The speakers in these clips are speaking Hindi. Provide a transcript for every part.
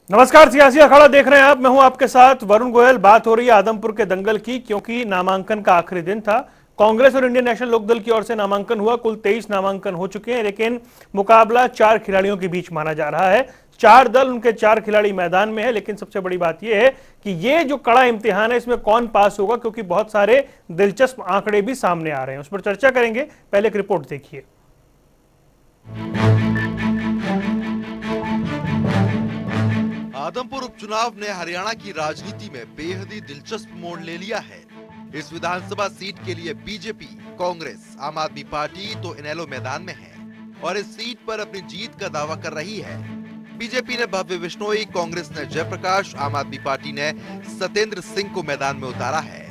नमस्कार, सियासी अखाड़ा देख रहे हैं आप। मैं हूं आपके साथ वरुण गोयल। बात हो रही है आदमपुर के दंगल की, क्योंकि नामांकन का आखिरी दिन था। कांग्रेस और इंडियन नेशनल लोकदल की ओर से नामांकन हुआ। कुल 23 नामांकन हो चुके हैं, लेकिन मुकाबला 4 खिलाड़ियों के बीच माना जा रहा है। 4 दल, उनके 4 खिलाड़ी मैदान में है। लेकिन सबसे बड़ी बात यह है कि ये जो कड़ा इम्तिहान है, इसमें कौन पास होगा, क्योंकि बहुत सारे दिलचस्प आंकड़े भी सामने आ रहे हैं। उस पर चर्चा करेंगे। पहले एक रिपोर्ट देखिए। आदमपुर उपचुनाव ने हरियाणा की राजनीति में बेहद ही दिलचस्प मोड़ ले लिया है। इस विधानसभा सीट के लिए बीजेपी, कांग्रेस, आम आदमी पार्टी तो इनेलो मैदान में है और इस सीट पर अपनी जीत का दावा कर रही है। बीजेपी ने भव्य बिश्नोई, कांग्रेस ने जयप्रकाश, आम आदमी पार्टी ने सत्येंद्र सिंह को मैदान में उतारा है,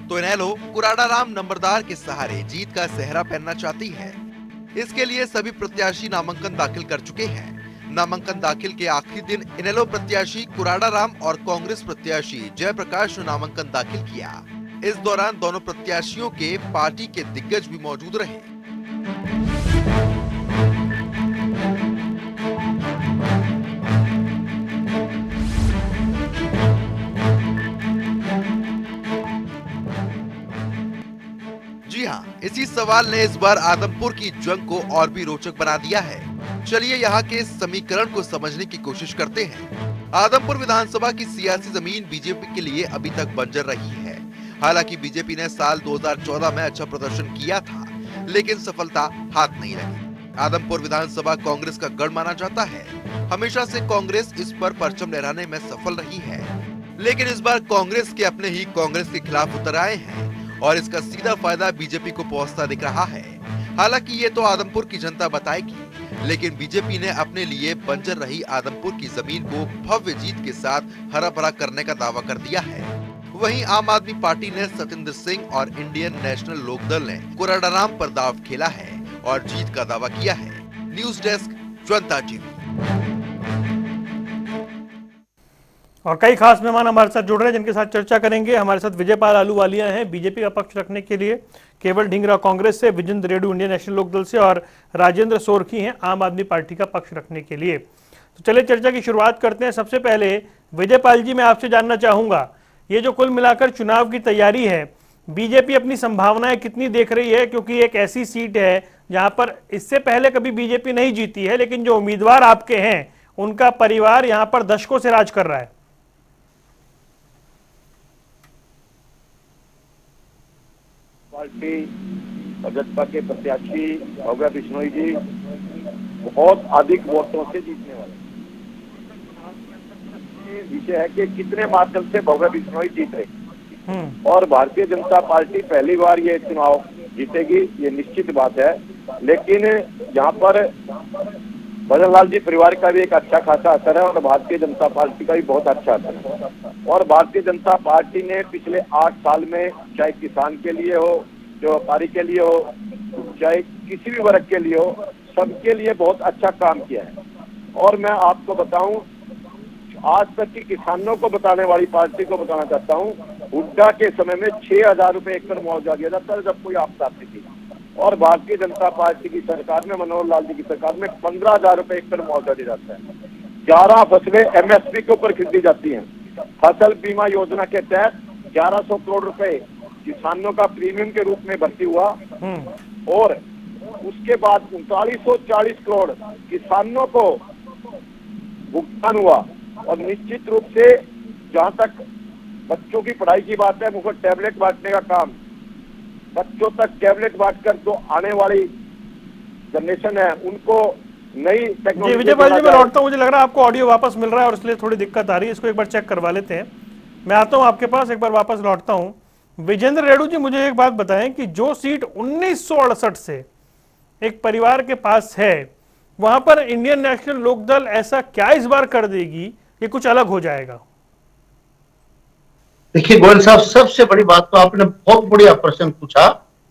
तो इनेलो कुराड़ा राम नंबरदार के सहारे जीत का सेहरा पहनना चाहती है। इसके लिए सभी प्रत्याशी नामांकन दाखिल कर चुके हैं। नामांकन दाखिल के आखिरी दिन इनेलो प्रत्याशी कुराड़ा राम और कांग्रेस प्रत्याशी जयप्रकाश ने नामांकन दाखिल किया। इस दौरान दोनों प्रत्याशियों के पार्टी के दिग्गज भी मौजूद रहे। जी हाँ, इसी सवाल ने इस बार आदमपुर की जंग को और भी रोचक बना दिया है। चलिए यहाँ के समीकरण को समझने की कोशिश करते हैं। आदमपुर विधानसभा की सियासी जमीन बीजेपी के लिए अभी तक बंजर रही है। हालांकि बीजेपी ने साल 2014 में अच्छा प्रदर्शन किया था, लेकिन सफलता हाथ नहीं लगी। आदमपुर विधानसभा कांग्रेस का गढ़ माना जाता है। हमेशा से कांग्रेस इस पर परचम लहराने में सफल रही है, लेकिन इस बार कांग्रेस के अपने ही कांग्रेस के खिलाफ उतर आए हैं और इसका सीधा फायदा बीजेपी को पहुंचता दिख रहा है। हालांकि ये तो आदमपुर की जनता बताएगी, लेकिन बीजेपी ने अपने लिए बंजर रही आदमपुर की जमीन को भव्य जीत के साथ हरा भरा करने का दावा कर दिया है। वहीं आम आदमी पार्टी ने सत्येंद्र सिंह और इंडियन नेशनल लोकदल ने कुराड़ा राम पर दाव खेला है और जीत का दावा किया है। न्यूज डेस्क, जनता टीवी। और कई खास मेहमान हमारे साथ जुड़ रहे हैं, जिनके साथ चर्चा करेंगे। हमारे साथ विजयपाल आलूवालिया हैं बीजेपी का पक्ष रखने के लिए, केवल ढींगरा कांग्रेस से, विजेंद्र रेड्डी इंडियन नेशनल लोकदल से और राजेंद्र सोरखी हैं आम आदमी पार्टी का पक्ष रखने के लिए। तो चलिए चर्चा की शुरुआत करते हैं। सबसे पहले विजयपाल जी, मैं आपसे जानना चाहूंगा, ये जो कुल मिलाकर चुनाव की तैयारी है, बीजेपी अपनी संभावनाएं कितनी देख रही है? क्योंकि एक ऐसी सीट है जहां पर इससे पहले कभी बीजेपी नहीं जीती है, लेकिन जो उम्मीदवार आपके हैं उनका परिवार यहां पर दशकों से राज कर रहा है। पार्टी भाजपा के प्रत्याशी भव्य बिश्नोई जी बहुत अधिक वोटों से जीतने वाले। विषय है कि कितने माध्यम से भव्य बिश्नोई जीत रहे और भारतीय जनता पार्टी पहली बार ये चुनाव जीतेगी, ये निश्चित बात है। लेकिन यहाँ पर भजन लाल जी परिवार का भी एक अच्छा खासा असर है और भारतीय जनता पार्टी का भी बहुत अच्छा असर है। और भारतीय जनता पार्टी ने पिछले 8 साल में, चाहे किसान के लिए हो, जो व्यापारी के लिए हो, चाहे किसी भी वर्ग के लिए हो, सबके लिए बहुत अच्छा काम किया है। और मैं आपको बताऊं, आज तक की किसानों को बताने वाली पार्टी को बताना चाहता हूं, हुड्डा के समय में 6,000 रुपए एकड़ मुआवजा दिया जाता है जब कोई आपदा आती थी, और भारतीय जनता पार्टी की सरकार में, मनोहर लाल जी की सरकार में 15,000 रुपए एकड़ मुआवजा दिया जाता है। 11 फसलें एमएसपी के ऊपर खरीदी जाती हैं। फसल बीमा योजना के तहत 1100 करोड़ रुपए किसानों का प्रीमियम के रूप में भर्ती हुआ और उसके बाद 3940 करोड़ किसानों को भुगतान हुआ। और निश्चित रूप से जहां तक बच्चों की पढ़ाई की बात है, मुफ्त टैबलेट बांटने का काम, बच्चों तक टैबलेट बांटकर जो आने वाली जनरेशन है उनको नई टेक्नोलॉजी। विजयपाल जी, मैं लौटता हूँ, मुझे लग रहा है आपको ऑडियो वापस मिल रहा है और इसलिए थोड़ी दिक्कत आ रही है। इसको एक बार चेक करवा लेते हैं। मैं आता हूँ आपके पास, एक बार वापस लौटता हूँ। विजेंद्र रेड्डी जी, मुझे एक बात बताएं कि जो सीट 1968 से एक परिवार के पास है, वहां पर इंडियन नेशनल लोकदल ऐसा क्या इस बार कर देगी कि कुछ अलग हो जाएगा? देखिए गोयल साहब, सबसे बड़ी बात तो आपने बहुत बढ़िया प्रश्न पूछा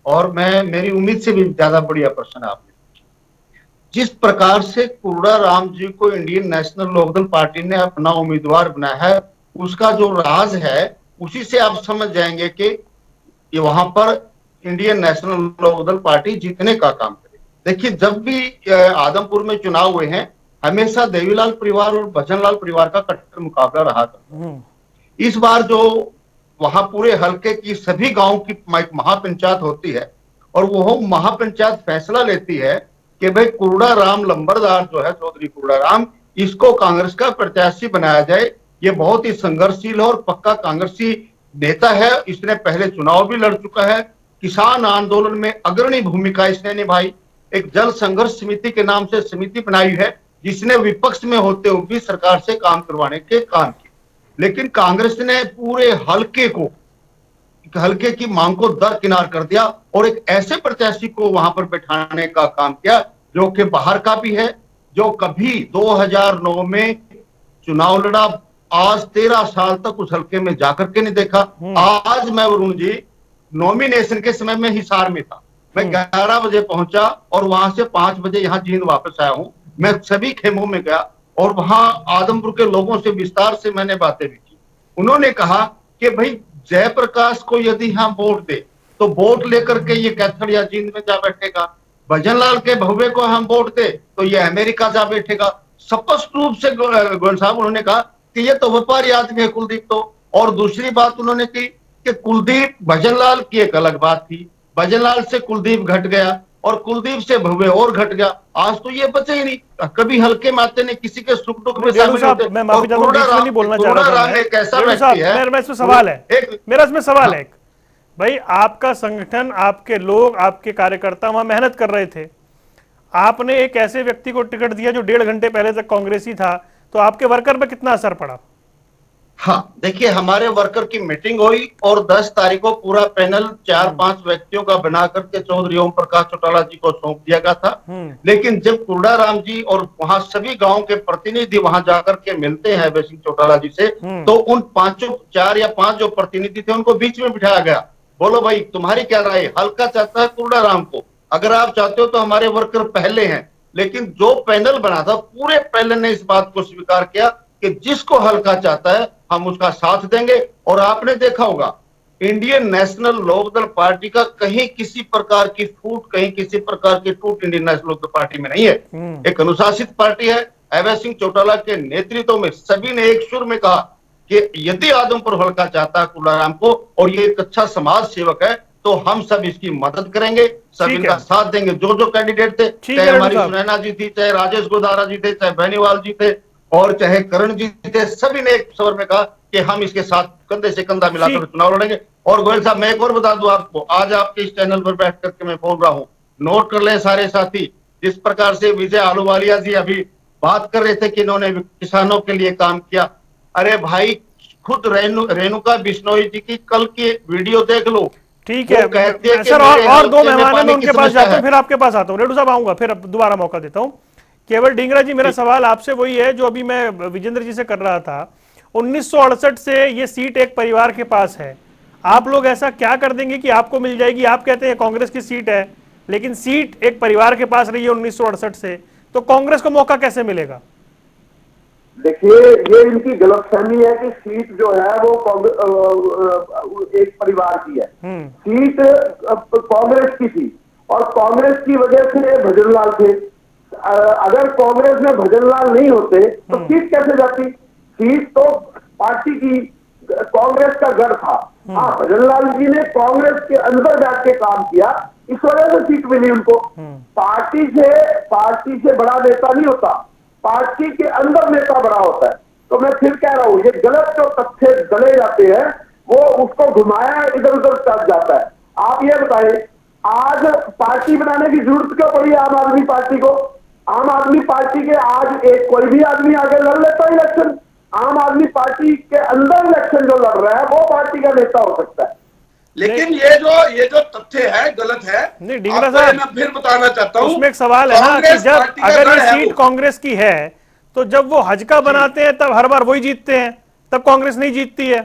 और मेरी उम्मीद से भी ज्यादा बढ़िया प्रश्न आपने पूछा। जिस प्रकार से कुराड़ा राम जी को इंडियन नेशनल लोकदल पार्टी ने अपना उम्मीदवार बनाया है, उसका जो राज है उसी से आप समझ जाएंगे कि ये वहां पर इंडियन नेशनल लोकदल पार्टी जीतने का काम करे। देखिए, जब भी आदमपुर में चुनाव हुए हैं हमेशा देवीलाल परिवार और भजनलाल परिवार का कट्टर मुकाबला रहा था। इस बार जो वहां पूरे हलके की सभी गांव की महापंचायत होती है और वो महापंचायत फैसला लेती है कि भाई कुरुड़ा राम लंबरदार जो है, चौधरी कुरुड़ा राम, इसको कांग्रेस का प्रत्याशी बनाया जाए। ये बहुत ही संघर्षशील और पक्का कांग्रेसी नेता है। इसने पहले चुनाव भी लड़ चुका है। किसान आंदोलन में अग्रणी भूमिका इसने निभाई। एक जल संघर्ष समिति के नाम से समिति बनाई है जिसने विपक्ष में होते हुए भी सरकार से काम करवाने के काम किए। लेकिन कांग्रेस ने पूरे हल्के की मांग को दरकिनार कर दिया और एक ऐसे प्रत्याशी को वहां पर बैठाने का काम किया जो कि बाहर का भी है, जो कभी 2009 में चुनाव लड़ा, आज 13 साल तक उस हल्के में जाकर के नहीं देखा। आज मैं वरुण जी नॉमिनेशन के समय में हिसार में था। मैं 11 बजे पहुंचा और वहां से 5 बजे यहाँ जींद वापस आया हूं। मैं सभी खेमों में गया और वहां आदमपुर के लोगों से विस्तार से मैंने बातें भी की। उन्होंने कहा कि भाई जयप्रकाश को यदि हम वोट दे तो वोट लेकर के ये कैथल या जींद में जा बैठेगा, भजनलाल के भव्य को हम वोट दे तो ये अमेरिका जा बैठेगा। स्पष्ट रूप से गोयल साहब उन्होंने कहा कि ये तो व्यापारी आदमी है कुलदीप तो। और दूसरी बात उन्होंने की कि कुलदीप भजनलाल की एक अलग बात थी, भजनलाल से कुलदीप घट गया और कुलदीप से भव्य और घट गया। आज तो ये बचे ही नहीं, कभी हल्के माते ने किसी के सुख दुख में शामिल होते। मैं माफी चाहता हूं, बीच में नहीं बोलना चाह रहा था मैं। एक ऐसा व्यक्ति है, मेरा इसमें सवाल है, मेरा इसमें सवाल है भाई, आपका संगठन, आपके लोग, आपके कार्यकर्ता वहां मेहनत कर रहे थे, आपने एक ऐसे व्यक्ति को टिकट दिया जो 1.5 घंटे पहले तक कांग्रेसी था, तो आपके वर्कर पे कितना असर पड़ा? हाँ देखिए, हमारे वर्कर की मीटिंग हुई और 10 तारीख को पूरा पैनल 4-5 व्यक्तियों का बना करके चौधरी ओम प्रकाश चौटाला जी को सौंप दिया गया था। लेकिन जब कुरुड़ा राम जी और वहां सभी गांव के प्रतिनिधि वहां जाकर के मिलते हैं अभय सिंह चौटाला जी से, तो उन 4 या 5 जो प्रतिनिधि थे उनको बीच में बिठाया गया। बोलो भाई तुम्हारी क्या राय? हल्का चाहता है कुरुड़ा राम को, अगर आप चाहते हो तो हमारे वर्कर पहले हैं। लेकिन जो पैनल बना था पूरे पैनल ने इस बात को स्वीकार किया कि जिसको हल्का चाहता है हम उसका साथ देंगे। और आपने देखा होगा इंडियन नेशनल लोकदल पार्टी का कहीं किसी प्रकार की फूट, कहीं किसी प्रकार की टूट इंडियन नेशनल लोकदल पार्टी में नहीं है। एक अनुशासित पार्टी है। अभय सिंह चौटाला के नेतृत्व में सभी ने एक सुर में कहा कि यदि आदमपुर हल्का चाहता है कुरुड़ा को और ये एक अच्छा समाज सेवक है तो हम सब इसकी मदद करेंगे, सब इनका साथ देंगे। जो कैंडिडेट थे, चाहे हमारी सुनैना जी थी, चाहे राजेश गोदारा जी थे, चाहे बेनीवाल जी थे और चाहे करण जी थे, सभी ने एक स्वर में कहा कि हम इसके साथ कंधे से कंधा मिलाकर चुनाव लड़ेंगे। और गोयल साहब मैं एक और बता दूं आपको, आज आपके इस चैनल पर बैठ करके मैं बोल रहा हूं, नोट कर लें सारे साथी, जिस प्रकार से विजय आलूवालिया जी अभी बात कर रहे थे कि इन्होंने किसानों के लिए काम किया। अरे भाई खुद रेणुका बिश्नोई जी की कल की वीडियो देख लो। ठीक है सर, और 2 मेहमान हैं, मैं उनके पास जाता हूं, फिर आपके पास आता हूं। रेड्डू साहब आऊंगा, फिर दोबारा मौका देता हूं। केवल ढींगरा जी, मेरा सवाल आपसे वही है जो अभी मैं विजेंद्र जी से कर रहा था। 1968 से ये सीट एक परिवार के पास है, आप लोग ऐसा क्या कर देंगे कि आपको मिल जाएगी? आप कहते हैं कांग्रेस की सीट है, लेकिन सीट एक परिवार के पास रही है 1968 से, तो कांग्रेस को मौका कैसे मिलेगा? देखिए, ये इनकी गलतफहमी है कि सीट जो है वो एक परिवार की है। सीट कांग्रेस की थी और कांग्रेस की वजह से भजनलाल थे। अगर कांग्रेस में भजनलाल नहीं होते तो सीट कैसे जाती? सीट तो पार्टी की, कांग्रेस का गढ़ था। हाँ, भजनलाल जी ने कांग्रेस के अंदर जाके काम किया, इस वजह से सीट मिली उनको। पार्टी से बड़ा नेता नहीं होता, पार्टी के अंदर नेता बड़ा होता है। तो मैं फिर कह रहा हूं, ये गलत जो तथ्य गले जाते हैं वो उसको घुमाया इधर उधर चल जाता है। आप ये बताएं, आज पार्टी बनाने की जरूरत क्यों पड़ी आम आदमी पार्टी को? आम आदमी पार्टी के आज एक कोई भी आदमी आगे लड़ लेता है इलेक्शन। आम आदमी पार्टी के अंदर इलेक्शन जो लड़ रहा है वो पार्टी का नेता हो सकता है। लेकिन ये जो तथ्य है गलत है। नहीं ढींगरा साहब, मैं फिर बताना चाहता हूं, उसमें एक सवाल है ना कि जब अगर ये सीट कांग्रेस की है तो जब वो हजका बनाते हैं तब हर बार वही जीतते हैं, तब कांग्रेस नहीं जीतती है।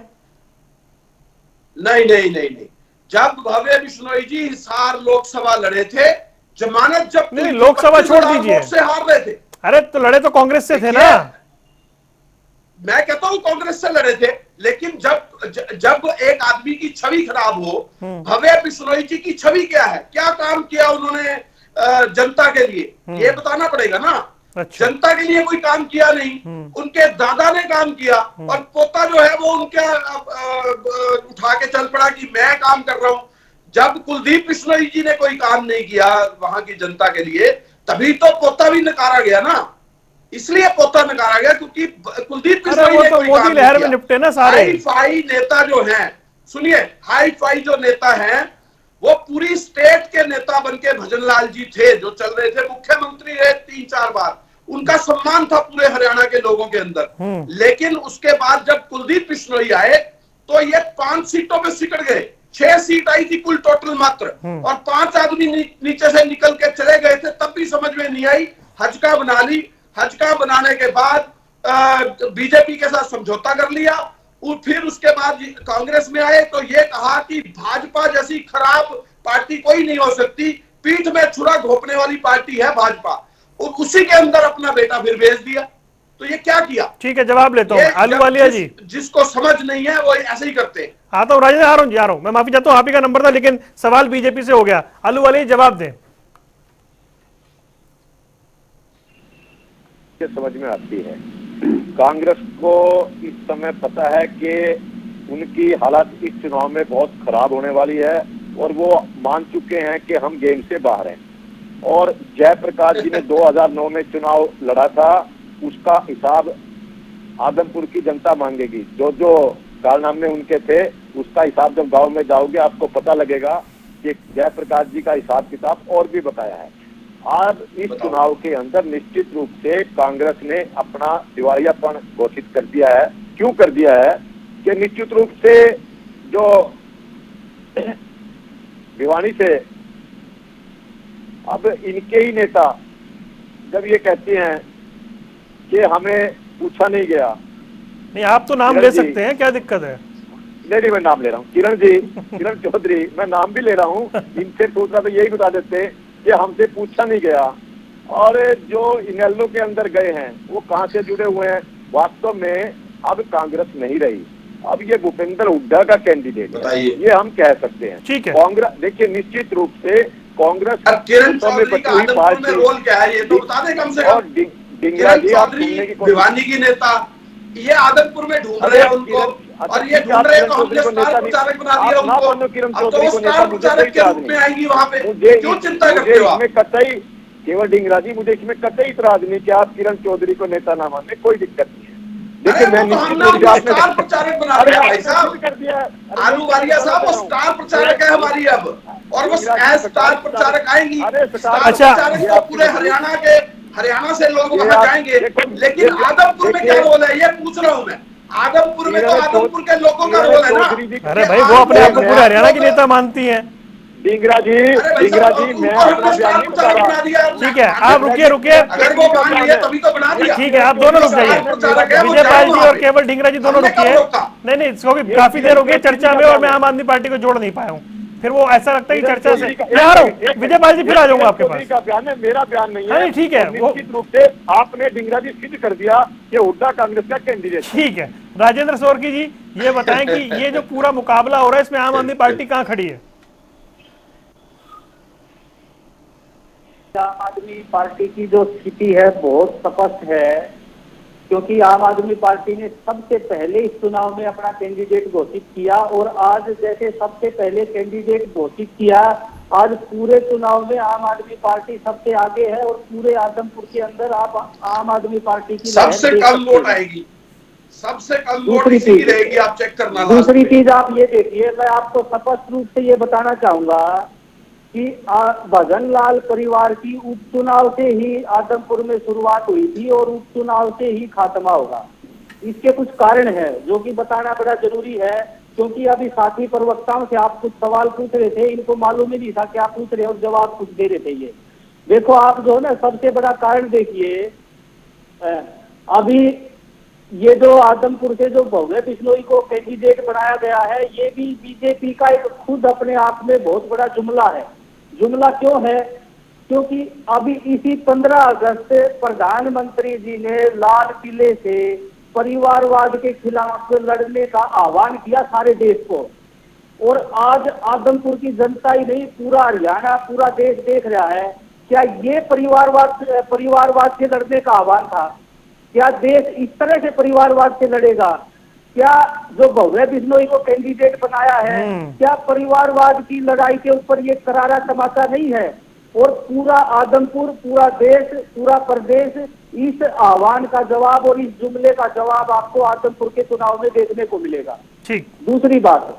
नहीं, जब भव्य बिश्नोई जी हिसार लोकसभा लड़े थे, जमानत जब नहीं, लोकसभा छोड़ दीजिए, से हार रहे थे। अरे तो लड़े तो कांग्रेस से थे ना। मैं कहता हूं कांग्रेस से लड़े थे, लेकिन जब एक आदमी की छवि खराब हो, भव्य बिश्नोई जी की छवि क्या है, क्या काम किया उन्होंने जनता के लिए, ये बताना पड़ेगा ना। अच्छा। जनता के लिए कोई काम किया नहीं, उनके दादा ने काम किया और पोता जो है वो उनके उठा के चल पड़ा कि मैं काम कर रहा हूं। जब कुलदीप बिश्नोई जी ने कोई काम नहीं किया वहां की जनता के लिए, तभी तो पोता भी नकारा गया ना। इसलिए पोता नकारा गया क्योंकि कुलदीप बिश्नोई ने कोई काम लहर नहीं में किया। निपटे ना सारे। हाई फाई नेता जो हैं, सुनिए, हाई फाई जो नेता हैं वो पूरी स्टेट के नेता बनके भजनलाल जी थे जो चल रहे थे, मुख्यमंत्री रहे 3-4 बार, उनका सम्मान था पूरे हरियाणा के लोगों के अंदर। लेकिन उसके बाद जब कुलदीप बिश्नोई आए तो ये 5 सीटों पे सिकड़ गए। 6 सीट आई थी कुल टोटल मात्र, और 5 आदमी नीचे से निकल के चले गए थे, तब भी समझ में नहीं आई, हजका बना ली। हजका बनाने के बाद बीजेपी के साथ समझौता कर लिया, और फिर उसके बाद कांग्रेस में आए तो ये कहा कि भाजपा जैसी खराब पार्टी कोई नहीं हो सकती, पीठ में छुरा घोंपने वाली पार्टी है भाजपा, और उसी के अंदर अपना बेटा फिर भेज दिया। तो ये क्या किया? ठीक है, जवाब लेता हूँ आलूवालिया जी। जिसको समझ नहीं है वो ऐसे ही करते हैं। आता हूँ राजेंद्र, आ रहा हूँ, मैं माफी चाहता हूँ, आप ही का नंबर था लेकिन सवाल बीजेपी से हो गया। आलूवालिया जवाब दें। समझ में आती है, कांग्रेस को इस समय पता है कि उनकी हालत इस चुनाव में बहुत खराब होने वाली है, और वो मान चुके हैं कि हम गेम से बाहर हैं। और जयप्रकाश जी ने 2009 में चुनाव लड़ा था, उसका हिसाब आदमपुर की जनता मांगेगी। जो जो कारनामे उनके थे उसका हिसाब जब गांव में जाओगे आपको पता लगेगा कि जयप्रकाश जी का हिसाब किताब और भी बताया है। आज इस चुनाव के अंदर निश्चित रूप से कांग्रेस ने अपना दिवालियापन घोषित कर दिया है। क्यों कर दिया है कि निश्चित रूप से जो भिवानी से अब इनके ही नेता जब ये कहते हैं कि हमें पूछा नहीं गया। नहीं, आप तो नाम ले सकते हैं, क्या दिक्कत है? नहीं, मैं नाम ले रहा हूँ, किरण जी, किरण चौधरी, मैं नाम भी ले रहा हूँ। इनसे पूछना तो यही बता देते कि हमसे पूछा नहीं गया। और जो इनेलो के अंदर गए हैं वो कहां से जुड़े हुए हैं? वास्तव में अब कांग्रेस नहीं रही, अब ये भूपेंद्र हुड्डा का कैंडिडेट है, ये हम कह सकते हैं। ठीक है, कांग्रेस देखिए निश्चित रूप से कांग्रेस किरण चौधरी का आदमपुर में रोल क्या है ये तो बता दें कम से कम। किरण चौधरी भिवानी की नेता, ये आदमपुर में ढूंढ रहे हैं उनको, और ये ढूंढ रहे हैं तो हमने स्टार प्रचारक बना दिया उनको। अब तो स्टार प्रचारक के रूप में आएंगी वहां पे, क्यों चिंता करते हो आप? कतई केवल डिंगरा जी, मुझे इसमें कतई इतराज नहीं कि आप किरण चौधरी को नेता ना माने, कोई दिक्कत नहीं है। लेकिन हमने स्टार प्रचारक बना दिया भाई साहब, आलूवालिया साहब, वो स्टार प्रचारक है हमारी अब, और वो स्टार प्रचारक आएंगी। अच्छा, तो पूरे हरियाणा से लोग वहां जाएंगे, लेकिन आदमपुर में क्या रोल है ये पूछ रहा हूं मैं। आदमपुर में तो आदमपुर के लोगों का रोल है ना। अरे भाई, वो अपने आप को पूरे हरियाणा की नेता मानती हैं। डिंगरा जी, मैं अपना बयान नहीं बता रहा। ठीक है, आप रुकिए, अगर वो मान लिया तभी तो बना दिया। ठीक है, आप दोनों रुक जाइए, विजयपाल जी और केवल डिंगरा जी दोनों रुकिए। नहीं, इसको भी काफी देर हो गई चर्चा में और मैं आम आदमी पार्टी को जोड़ नहीं पाया हूँ। फिर वो ऐसा लगता है कि चर्चा से मैं आ रहा हूँ। विजयपाल जी फिर आ जाऊंगा आपके पास। का बयान है, मेरा बयान नहीं है। ठीक है, निश्चित रूप से आपने डिंगरा जी सिद्ध कर दिया कि हुड्डा कांग्रेस का कैंडिडेट। ठीक है, राजेंद्र सोरकी जी ये बताएं कि ये जो पूरा मुकाबला हो रहा है इसमें आम आदमी पार्टी कहाँ खड़ी है? आम आदमी पार्टी की जो स्थिति है बहुत स्पष्ट है, क्योंकि आम आदमी पार्टी ने सबसे पहले इस चुनाव में अपना कैंडिडेट घोषित किया, और आज जैसे सबसे पहले कैंडिडेट घोषित किया, आज पूरे चुनाव में आम आदमी पार्टी सबसे आगे है, और पूरे आदमपुर के अंदर आप आम आदमी पार्टी की सबसे कम वोट आएगी, सबसे कम वोट इसी की रहेगी, आप चेक करना। दूसरी चीज आप ये देखिए, मैं आपको स्पष्ट रूप से ये बताना चाहूंगा कि भजनलाल परिवार की उपचुनाव से ही आदमपुर में शुरुआत हुई थी और उपचुनाव से ही खात्मा होगा। इसके कुछ कारण है जो कि बताना बड़ा जरूरी है, क्योंकि अभी साथी प्रवक्ताओं से आप कुछ सवाल पूछ रहे थे, इनको मालूम ही नहीं था क्या पूछ रहे और जवाब कुछ दे रहे थे। ये देखो, आप जो है ना, सबसे बड़ा कारण देखिए, अभी ये जो आदमपुर से जो भव्य बिश्नोई को कैंडिडेट बनाया गया है, ये भी बीजेपी का एक खुद अपने आप में बहुत बड़ा जुमला है। जुमला क्यों है? क्योंकि अभी इसी 15 अगस्त प्रधानमंत्री जी ने लाल किले से परिवारवाद के खिलाफ लड़ने का आह्वान किया सारे देश को, और आज आदमपुर की जनता ही नहीं, पूरा हरियाणा, पूरा देश देख रहा है क्या ये परिवारवाद से लड़ने का आह्वान था? क्या देश इस तरह से परिवारवाद से लड़ेगा? क्या जो भव्य बिश्नोई को कैंडिडेट बनाया है, क्या परिवारवाद की लड़ाई के ऊपर ये करारा तमाचा नहीं है? और पूरा आदमपुर, पूरा देश, पूरा प्रदेश इस आह्वान का जवाब और इस जुमले का जवाब आपको आदमपुर के चुनाव में देखने को मिलेगा। ठीक। दूसरी बात,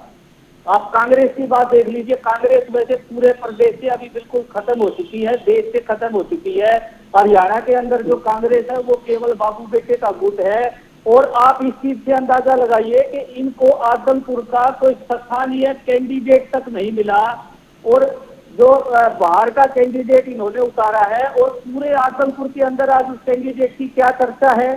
आप कांग्रेस की बात देख लीजिए। कांग्रेस वैसे पूरे प्रदेश से अभी बिल्कुल खत्म हो चुकी है, देश से खत्म हो चुकी है। हरियाणा के अंदर जो कांग्रेस है वो केवल बाबू बेटे का गुट है। और आप इस चीज से अंदाजा लगाइए कि इनको आदमपुर का कोई स्थानीय कैंडिडेट तक नहीं मिला, और जो बाहर का कैंडिडेट इन्होंने उतारा है। और पूरे आदमपुर के अंदर आज उस कैंडिडेट की क्या चर्चा है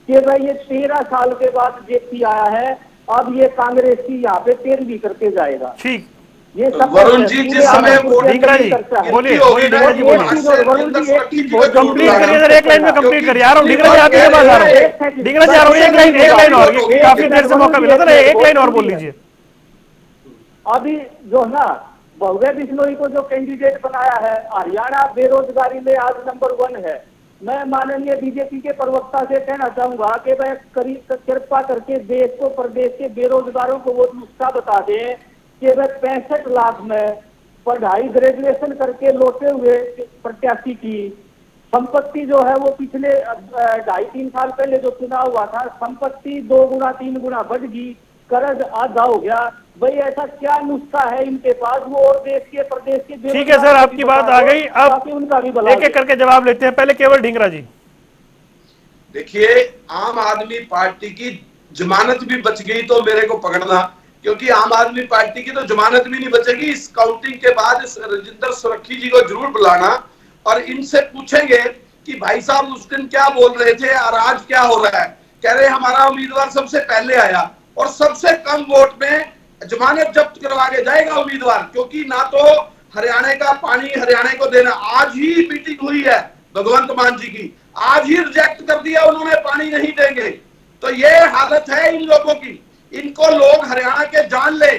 कि भाई ये 13 साल के बाद जेपी आया है, अब ये कांग्रेस की यहाँ पे 13वीं करके जाएगा। ठीक। ये सब वरुण जी जिस समय ढींगरा जी बोलिए, ढींगरा जी बोलिए, कंप्लीट करिए सर, एक लाइन में कंप्लीट करिए। आ रहा हूँ ढींगरा जी, आपके पास आ रहा हूँ। ढींगरा जी आ रहा हूँ, एक लाइन और, काफी देर से मौका मिला था, एक लाइन और बोल लीजिए। अभी जो है ना, भव्य बिश्नोई को जो कैंडिडेट बनाया है, हरियाणा बेरोजगारी में आज नंबर 1 है। मैं माननीय बीजेपी के प्रवक्ता से कहना चाहूंगा कि वह कृपा करके देश को, प्रदेश के बेरोजगारों को वो नुस्खा बता दें कि वह 65 लाख में पढ़ाई ग्रेजुएशन करके लौटे हुए प्रत्याशी की संपत्ति जो है वो पिछले 2.5-3 साल पहले जो चुनाव हुआ था, संपत्ति 2 गुना 3 गुना बढ़ गई, कर्ज आधा हो गया। भाई ऐसा क्या नुस्खा है इनके पास वो, और देश के, प्रदेश के। ठीक है सर, आपकी बात आ गई। अब उनका भी एक एक करके जवाब लेते हैं। पहले केवल ढींगरा जी। देखिए, आम आदमी पार्टी की जमानत भी बच गई तो मेरे को पकड़ना, क्योंकि आम आदमी पार्टी की तो जमानत भी नहीं बचेगी। इस काउंटिंग के बाद राजेंद्र सुरखी जी को जरूर बुलाना और इनसे पूछेंगे कि भाई साहब उस दिन क्या बोल रहे थे और आज क्या हो रहा है। कह रहे हमारा उम्मीदवार सबसे पहले आया और सबसे कम वोट में जमानत जब्त करवा के जाएगा उम्मीदवार, क्योंकि ना तो हरियाणा का पानी हरियाणा को देना। आज ही मीटिंग हुई है भगवंत मान जी की, आज ही रिजेक्ट कर दिया उन्होंने, पानी नहीं देंगे। तो ये हालत है इन लोगों की। इनको लोग हरियाणा के जान ले,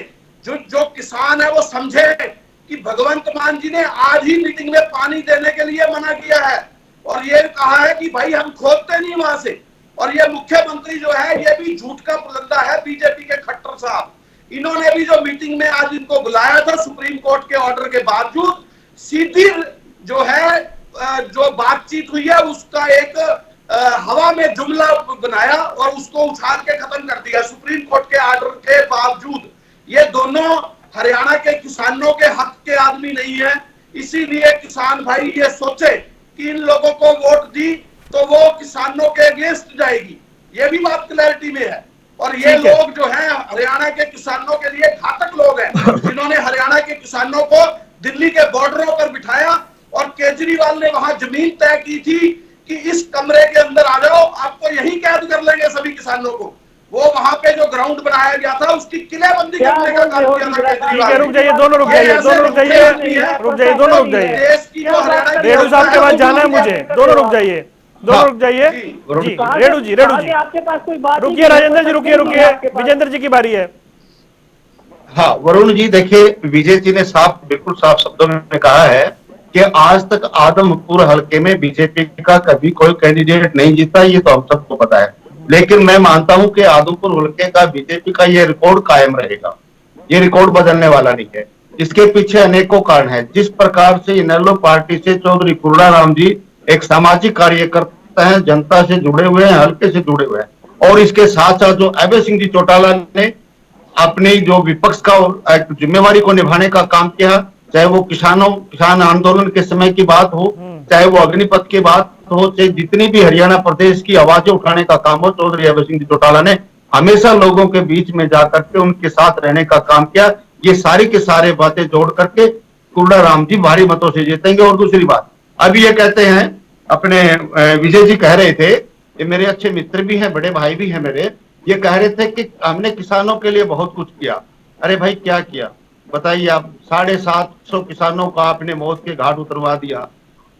जो किसान है वो समझे कि भगवंत मान जी ने आज ही मीटिंग में पानी देने के लिए मना किया है और ये कहा है कि भाई हम खोदते नहीं वहां से। और ये मुख्यमंत्री जो है ये भी झूठ का पुलंदा है, बीजेपी के खट्टर साहब। इन्होंने भी जो मीटिंग में आज इनको बुलाया था सुप्रीम कोर्ट के ऑर्डर के बावजूद, सीधी जो है जो बातचीत हुई है उसका एक हवा में जुमला बनाया और उसको उछाल के खत्म कर दिया सुप्रीम कोर्ट के ऑर्डर के बावजूद। ये दोनों हरियाणा के किसानों के हक के आदमी नहीं है, इसीलिए किसान भाई ये सोचे कि इन लोगों को वोट दी तो वो किसानों के अगेंस्ट जाएगी। ये भी बात क्लैरिटी में है। और ये लोग जो हैं हरियाणा के किसानों के लिए घातक लोग हैं, जिन्होंने हरियाणा के किसानों को दिल्ली के बॉर्डरों पर बिठाया और केजरीवाल ने वहां जमीन तय की थी कि इस कमरे के अंदर आ जाओ, आपको यहीं कैद कर लेंगे सभी किसानों को। वो वहां पे जो ग्राउंड बनाया गया था उसकी किलेबंदी करने का काम किया था केजरीवाल। रुक जाइए, दोनों रुक जाइए, दोनों रुक जाइए, रुक जाइए, दोनों रुक जाइए। देश की जो हरियाणा रेणु साहब के पास जाना है मुझे, दोनों रुक जाइए, दोनों रुक जाइए जी। रेणु जी, रेणु जी आपके पास कोई बात रुकिए, राजेंद्र जी रुकिए, रुकिए, विजेंद्र जी की बारी है। हाँ वरुण जी, देखिए विजय जी ने बिल्कुल साफ शब्दों में कहा है कि आज तक आदमपुर हलके में बीजेपी का कभी कोई कैंडिडेट नहीं जीता, ये तो हम सबको पता है। लेकिन मैं मानता हूं कि आदमपुर हलके का बीजेपी का ये रिकॉर्ड कायम रहेगा, ये रिकॉर्ड बदलने वाला नहीं है। इसके पीछे अनेकों कारण है। जिस प्रकार से इनेलो पार्टी से चौधरी कुर्राराम जी एक सामाजिक कार्यकर्ता हैं, जनता से जुड़े हुए हैं, हल्के से जुड़े हुए हैं, और इसके साथ साथ जो अभय सिंह जी चौटाला ने अपनी जो विपक्ष का जिम्मेवारी को निभाने का काम किया, चाहे वो किसान आंदोलन के समय की बात हो, चाहे वो अग्निपथ की बात हो, चाहे जितनी भी हरियाणा प्रदेश की आवाजें उठाने का काम हो, चौधरी अभय सिंह जी चौटाला ने हमेशा लोगों के बीच में जाकर के उनके साथ रहने का काम किया। ये सारी के सारे बातें जोड़ करके कुर्राराम जी भारी मतों से जीतेंगे। और दूसरी बात, अभी ये कहते हैं, अपने विजय जी कह रहे थे, ये मेरे अच्छे मित्र भी हैं, बड़े भाई भी हैं मेरे, ये कह रहे थे कि हमने किसानों के लिए बहुत कुछ किया। अरे भाई क्या किया बताइए आप? 750 किसानों का आपने मौत के घाट उतरवा दिया,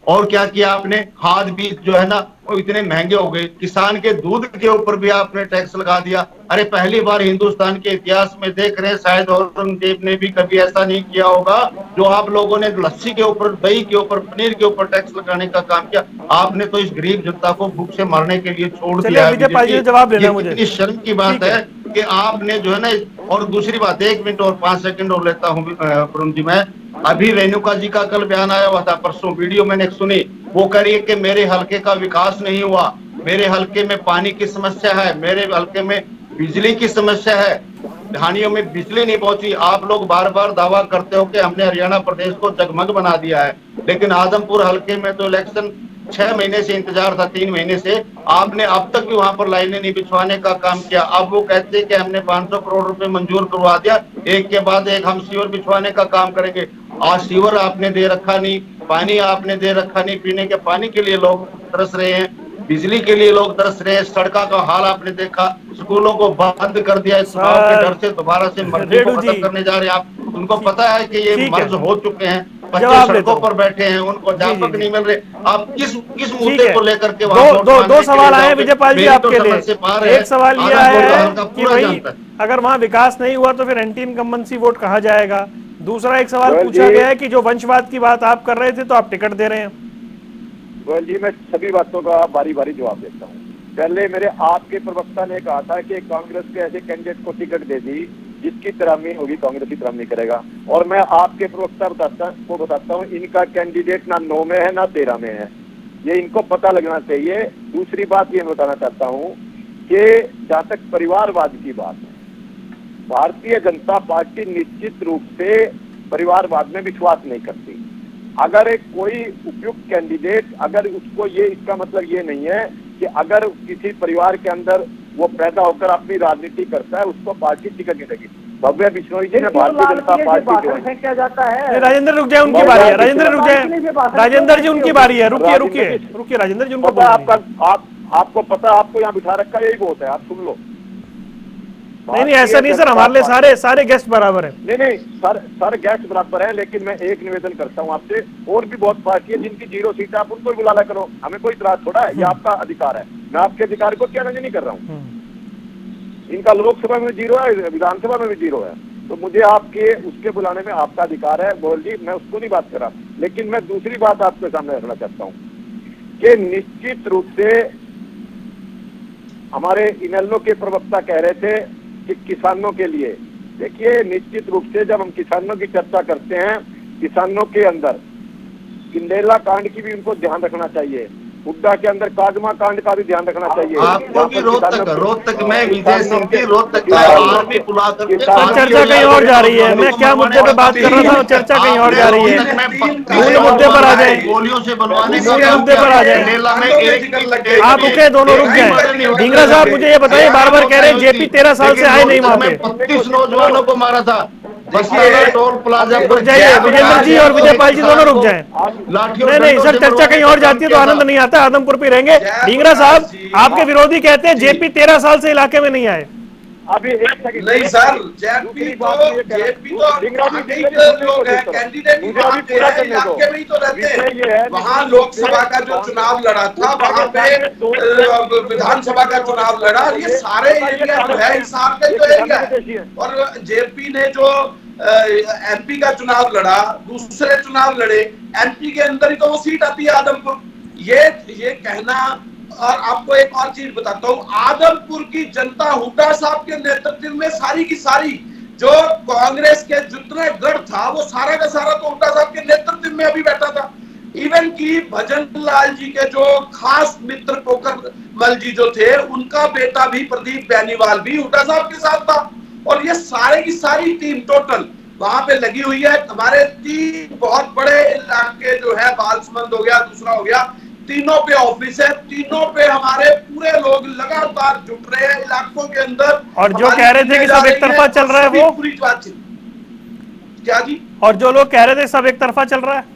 और क्या किया आपने, खाद बीज जो है ना वो इतने महंगे हो गए, किसान के दूध के ऊपर भी आपने टैक्स लगा दिया। अरे पहली बार हिंदुस्तान के इतिहास में देख रहे हैं, शायद औरंगजेब ने भी कभी ऐसा नहीं किया होगा, जो आप लोगों ने लस्सी के ऊपर, दही के ऊपर, पनीर के ऊपर टैक्स लगाने का काम किया। आपने तो इस गरीब जनता को भूख से मरने के लिए छोड़ दिया है। विजय पाल जी जवाब देना मुझे, कितनी शर्म की बात है कि आपने जो है ना। और दूसरी बात, 1 मिनट और 5 सेकंड और लेता हूँ वरुण जी, मैं अभी रेणुका जी का कल बयान आया हुआ था, परसों वीडियो मैंने सुनी, वो कह रही है कि मेरे हलके का विकास नहीं हुआ, मेरे हलके में पानी की समस्या है, मेरे हलके में बिजली की समस्या है, ढानियों में बिजली नहीं पहुंची। आप लोग बार बार दावा करते हो कि हमने हरियाणा प्रदेश को जगमग बना दिया है, लेकिन आदमपुर हलके में तो इलेक्शन 6 महीने से इंतजार था, 3 महीने से आपने अब तक भी वहां पर लाइनें नहीं बिछवाने का काम किया। अब वो कहते हैं कि हमने 500 करोड़ रुपए मंजूर करवा दिया, एक के बाद एक हम सीवर बिछवाने का काम करेंगे। आज सीवर आपने दे रखा नहीं, पानी आपने दे रखा नहीं, पीने के पानी के लिए लोग तरस रहे हैं, बिजली के लिए लोग तरस रहे हैं, सड़कों का हाल आपने देखा, स्कूलों को बंद कर दिया इस चुनाव के डर से, दोबारा से मर्जी को खत्म करने जा रहे हैं आप। उनको पता है कि ये मर्ज हो चुके हैं, बच्चे सड़कों पर बैठे हैं, उनको अध्यापक नहीं मिल रहे। आप किस मुद्दे को लेकर के दो सवाल आए विजय पाल जी आपके लिए। एक सवाल ये है कि भाई अगर वहाँ विकास नहीं हुआ तो फिर एंटी इनकम्बेंसी वोट कहा जाएगा। दूसरा एक सवाल पूछा गया है कि जो वंशवाद की बात आप कर रहे थे तो आप टिकट दे रहे हैं। गोयल जी, मैं सभी बातों का बारी बारी जवाब देता हूँ। पहले मेरे आपके प्रवक्ता ने कहा था कि कांग्रेस के ऐसे कैंडिडेट को टिकट दे दी जिसकी तरामी होगी, कांग्रेस की तरामी करेगा। और मैं आपके प्रवक्ता बताता हूँ, इनका कैंडिडेट ना 9 में है ना 13 में है, ये इनको पता लगना चाहिए। दूसरी बात ये बताना चाहता हूँ कि जहाँ तक परिवारवाद की बात है, भारतीय जनता पार्टी निश्चित रूप से परिवारवाद में विश्वास नहीं करती। अगर एक कोई उपयुक्त कैंडिडेट, अगर उसको ये, इसका मतलब ये नहीं है कि अगर किसी परिवार के अंदर वो पैदा होकर अपनी राजनीति करता है उसको पार्टी टिकट नहीं देगी। भव्य बिश्नोई जी ने भारतीय जनता पार्टी क्या जाता है। राजेंद्र रुक जाए, उनकी बारी है। राजेंद्र रुक जाए, राजेंद्र जी उनकी बारी है। रुकिए रुकिए रुकिए राजेंद्र जी, उनको आपको पता, आपको यहाँ बिठा रखा है, यही बहुत है, आप सुन लो। नहीं ऐसा नहीं सर, हमारे लिए सारे गेस्ट बराबर है। नहीं सर गेस्ट बराबर है, लेकिन मैं एक निवेदन करता हूँ आपसे, और भी बहुत पार्टी है जिनकी 0 सीट है, आप उनको भी बुलाना करो, हमें कोई इतराज थोड़ा है, ये आपका अधिकार है। मैं आपके अधिकार को क्या नहीं कर रहा हूँ। इनका लोकसभा में 0 है, विधानसभा में भी 0 है, तो मुझे आपके उसके बुलाने में आपका अधिकार है। गोयल जी, मैं उसको नहीं बात कर रहा, लेकिन मैं दूसरी बात आपके सामने रखना चाहता हूँ कि निश्चित रूप से हमारे इनेलो के प्रवक्ता कह रहे थे कि किसानों के लिए, देखिए निश्चित रूप से जब हम किसानों की चर्चा करते हैं, किसानों के अंदर किंदेला कांड की भी उनको ध्यान रखना चाहिए, हुड्डा के अंदर काजमा कांड का भी ध्यान रखना चाहिए। आपको भी रोहतक में विजय सिंह की रोहतक आर्मी बुलाकर चर्चा कहीं और जा रही है। मैं क्या मुद्दे पे बात कर रहा था, चर्चा कहीं और जा रही है। मूल मुद्दे पर आ जाए, गोलियों से बनवाने मुद्दे पर आ जाए। आप रुके, दोनों रुक जाए। ढींगरा साहब मुझे ये बताइए, बार बार कह रहे हैं जेपी 13 साल से आए नहीं वहाँ पे, 32 नौजवानों को मारा था टोल प्लाजा पर। जाइए विजेंद्र जी और विजय पाल जी दोनों रुक जाएं। नहीं सर, चर्चा कहीं और जाती है तो आनंद नहीं आता, आदमपुर पे रहेंगे। ढींगरा साहब, आपके विरोधी कहते हैं जेपी 13 साल से इलाके में नहीं आए। अभी एक सेकंड नहीं सर, जेपी तो लोग हैं, कैंडिडेट इलाके में ही तो रहते हैं। वहाँ लोकसभा का जो चुनाव लड़ा था, वहाँ पे विधानसभा का चुनाव लड़ा, ये सारे एरिया जो है हिसार का तो एरिया है। और जेपी ने जो एमपी का चुनाव लड़ा, दूसरे चुनाव लड़े, एमपी के अंदर ही तो वो सीट आती है आदमपुर। ये कहना। और आपको एक और चीज बताता हूँ, आदमपुर की जनता हुड्डा साहब के नेतृत्व में सारी की सारी जो कांग्रेस के जितना गढ़ था वो सारा का सारा तो हुड्डा साहब के नेतृत्व में अभी बैठा था। इवन की भजन लाल जी के जो खास मित्र पोकर मल जी जो थे, उनका बेटा भी प्रदीप बैनीवाल भी हुड्डा साहब के साथ था। और ये सारे की सारी टीम टोटल वहां पे लगी हुई है। हमारे 3 बहुत बड़े इलाके जो है, बालसमंद हो गया, दूसरा हो गया, तीनों पे ऑफिस है, तीनों पे हमारे पूरे लोग लगातार जुट रहे हैं इलाकों के अंदर। और जो कह रहे थे कि सब एक तरफा चल रहा है वो पूरी बातचीत क्या जी, और जो लोग कह रहे थे सब एक तरफा चल रहा है,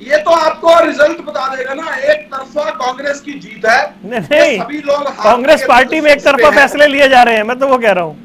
ये तो आपको रिजल्ट बता देगा ना। एक तरफा कांग्रेस की जीत है। नहीं, सभी लोग कांग्रेस पार्टी में एक तरफा फैसले लिए जा रहे हैं, मैं तो वो कह रहा हूँ।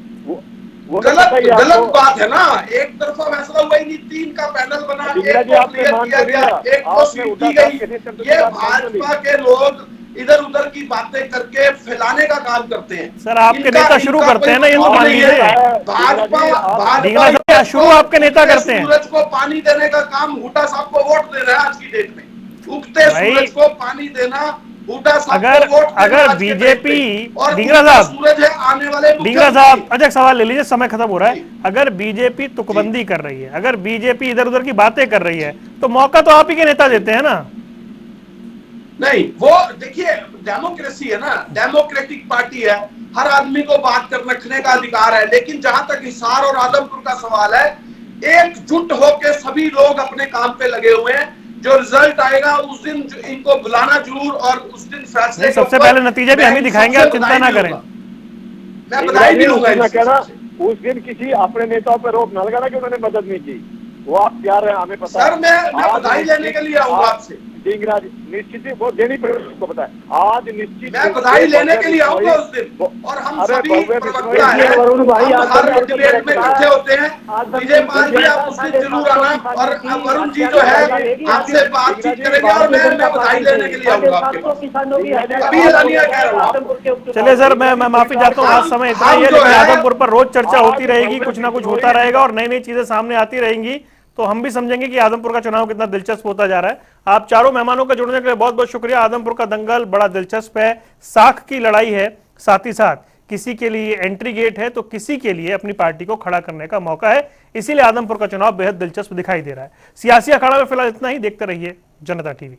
वो तो गलत पता ही है गलत आपको। बात है ना, एक तरफा फैसला हुआ ही नहीं, 3 का पैनल बना, इंदिरा एक जी को आपने क्लियर मान किया तो गया, लिया, एक को आपने सीट उद्धव दी साहब गई। के नेतृत्व की ये बात मान तो ली। भाजपा के लोग इधर उधर की बातें करके फैलाने का काम करते हैं। सर, आपके नेता शुरू इनका करते हैं ना, कोई ये तो वजूद मान नहीं लीजिए। है। भाजपा ढींगरा साहब, भाजपा शुरू आपके नेता उगते करते हैं। सूरज को पानी देने का काम हुड्डा साहब को वोट दे रहा है आज की डेट में। उगते भाई, सूरज को पानी देना हुड्डा साहब अगर को वोट देना अगर आज के डेट बीजेपी, में। और ढींगरा उगता साहब, सूरज है आने वाले ढींगरा साहब, मुख्यमंत्री। अच्छा एक सवाल ले लीजिए, समय खत्म हो रहा है। जी। अगर बीजेपी तुकबंदी कर रही है, अगर बीजेपी इधर उधर की बातें कर रही है, तो मौका तो आप ही के नेता देते हैं ना। नहीं, वो देखिए डेमोक्रेसी है ना, डेमोक्रेटिक पार्टी है, हर आदमी को बात कर रखने का अधिकार है। लेकिन जहां तक हिसार और आदमपुर का सवाल है, एकजुट होकर सभी लोग अपने काम पे लगे हुए हैं। जो रिजल्ट आएगा उस दिन इनको बुलाना जरूर, और उस दिन फैसले के सबसे ऊपर पहले नतीजे भी हम ही मैं दिखाएंगे, सबसे आप चिंता बधाई ना भी करें। दूंगा। मैं बधाई भी दूंगा मैं इस कहना चीज़ से। उस दिन किसी अपने नेताओं पर रोक न लगाना कि उन्होंने मदद नहीं की, वो आप प्यार है, हमें पता सर, है। मैं आज बधाई लेने के लिए आऊंगा आपसे। ढींगरा जी निश्चित ही वो देनी पड़ेगी, उसको पता है। आज निश्चित मैं बधाई लेने के लिए आऊंगा उस दिन, और हम सभी प्रवक्ता हैं, वरुण भाई, हम हर आदमपुर के डिबेट में इकट्ठे होते हैं। विजय पाल जी, आप उस दिन जरूर आना, और वरुण जी जो है आपसे बातचीत करेंगे, और मैं बधाई लेने के लिए आऊंगा आपके पास। किसानों की अभी एलानिया कह रहा हूँ आपको। चलिए सर, मैं माफी चाहता हूँ, आज समय इतना ही है, हम जो लेकिन है, आदमपुर पर रोज चर्चा होती रहेगी, आज कुछ ना कुछ होता रहेगा और नई नई चीजें सामने आती रहेंगी, तो हम भी समझेंगे कि आदमपुर का चुनाव कितना दिलचस्प होता जा रहा है। आप चारों मेहमानों का जुड़ने के लिए बहुत बहुत शुक्रिया। आदमपुर का दंगल बड़ा दिलचस्प है, साख की लड़ाई है, साथ ही साथ किसी के लिए एंट्री गेट है, तो किसी के लिए अपनी पार्टी को खड़ा करने का मौका है। इसीलिए आदमपुर का चुनाव बेहद दिलचस्प दिखाई दे रहा है। सियासी अखाड़ा में फिलहाल इतना ही। देखते रहिए जनता टीवी।